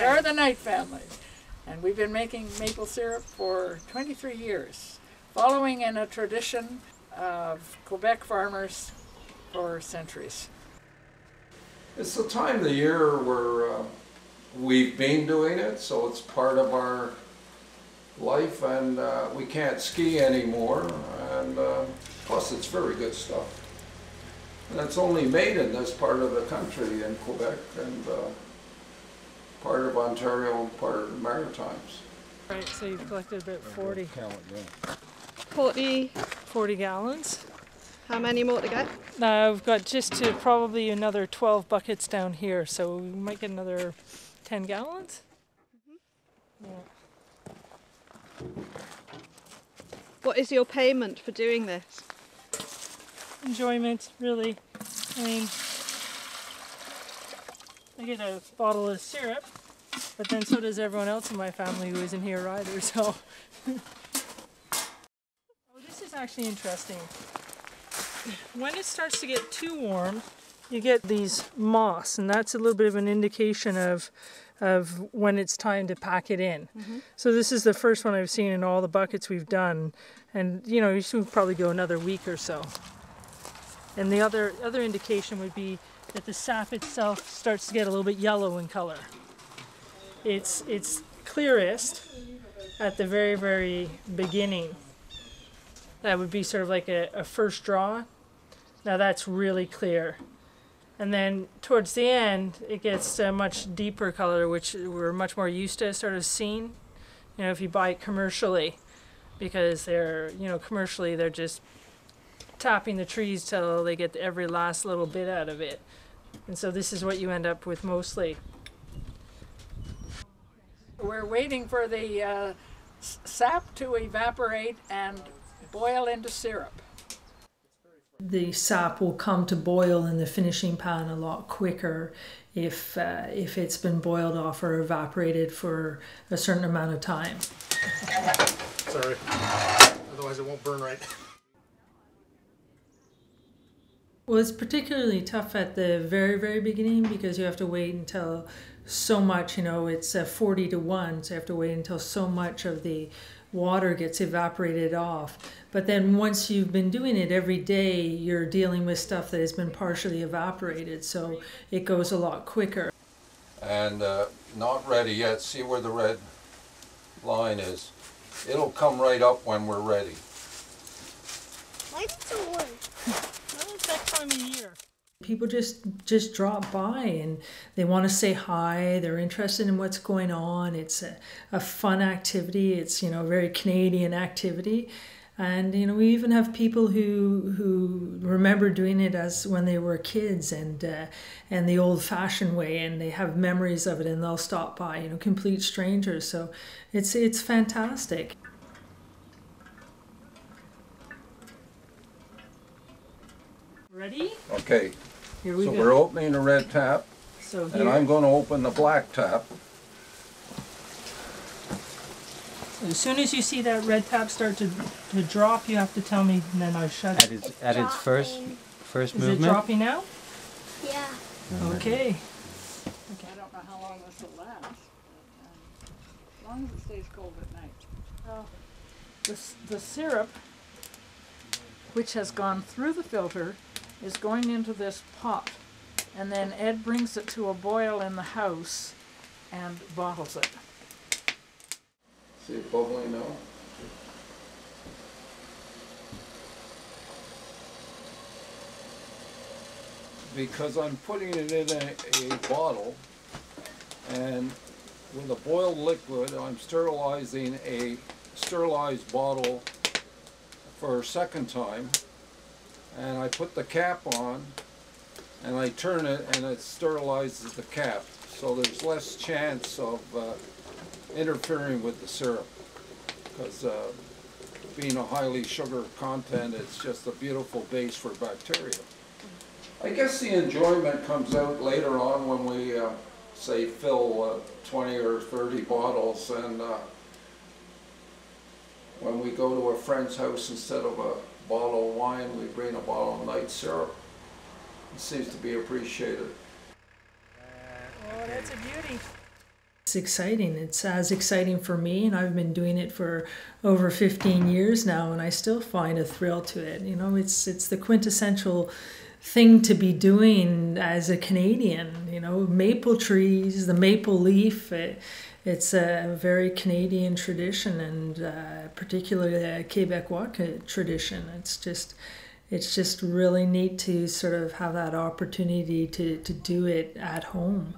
are the Knight family. And we've been making maple syrup for 23 years, following in a tradition of Quebec farmers for centuries. It's the time of the year where we've been doing it, so it's part of our life, and we can't ski anymore, and plus it's very good stuff. And it's only made in this part of the country, in Quebec, and part of Ontario and part of the Maritimes. Right, so you've collected about 40. 40 gallons. How many more to go? I've got just to probably another 12 buckets down here, so we might get another 10 gallons. Mm-hmm. Yeah. What is your payment for doing this? Enjoyment, really. I mean, I get a bottle of syrup, but then so does everyone else in my family who isn't here either, so. Oh, this is actually interesting. When it starts to get too warm, you get these moss, and that's a little bit of an indication of when it's time to pack it in. Mm-hmm. So this is the first one I've seen in all the buckets we've done, and you know, you should probably go another week or so. And the other indication would be that the sap itself starts to get a little bit yellow in color. It's clearest at the very, very beginning. That would be sort of like a first draw. Now that's really clear. And then towards the end, it gets a much deeper color, which we're much more used to sort of seeing, you know, if you buy it commercially, because they're, you know, commercially they're just tapping the trees till they get every last little bit out of it. And so this is what you end up with mostly. We're waiting for the sap to evaporate and boil into syrup. The sap will come to boil in the finishing pan a lot quicker if it's been boiled off or evaporated for a certain amount of time. Sorry, otherwise it won't burn right. Well, it's particularly tough at the very, very beginning because you have to wait until so much, you know, it's 40 to 1, so you have to wait until so much of the water gets evaporated off. But then once you've been doing it every day, you're dealing with stuff that has been partially evaporated, so it goes a lot quicker. And not ready yet. See where the red line is. It'll come right up when we're ready. What's the word? Well, it's that time of year. People just drop by and they want to say hi. They're interested in what's going on. It's a fun activity. It's, you know, a very Canadian activity. And, you know, we even have people who remember doing it as when they were kids and the old-fashioned way, and they have memories of it, and they'll stop by, you know, complete strangers. So it's fantastic. Ready? Okay, Here we so go. we're opening the red tap, So here, and I'm going to open the black tap. as soon as you see that red tap start to drop, you have to tell me, and then I shut it. At its first Is movement. it dropping now? Yeah. Okay. I don't know how long this will last, but, as long as it stays cold at night. Well, the syrup, which has gone through the filter, is going into this pot, and then Ed brings it to a boil in the house and bottles it. See it bubbling now? Because I'm putting it in a bottle, and with a boiled liquid, I'm sterilizing a sterilized bottle for a second time, and I put the cap on and I turn it and it sterilizes the cap, so there's less chance of interfering with the syrup, because being a highly sugar content, it's just a beautiful base for bacteria. I guess the enjoyment comes out later on when we say fill 20 or 30 bottles, and when we go to a friend's house, instead of a bottle of wine, we bring a bottle of night syrup. It seems to be appreciated. Oh, that's a beauty. It's exciting. It's as exciting for me, and I've been doing it for over 15 years now, and I still find a thrill to it. You know, it's the quintessential thing to be doing as a Canadian. You know, maple trees, the maple leaf. It's a very Canadian tradition, and particularly a Quebecois tradition. It's just really neat to sort of have that opportunity to do it at home.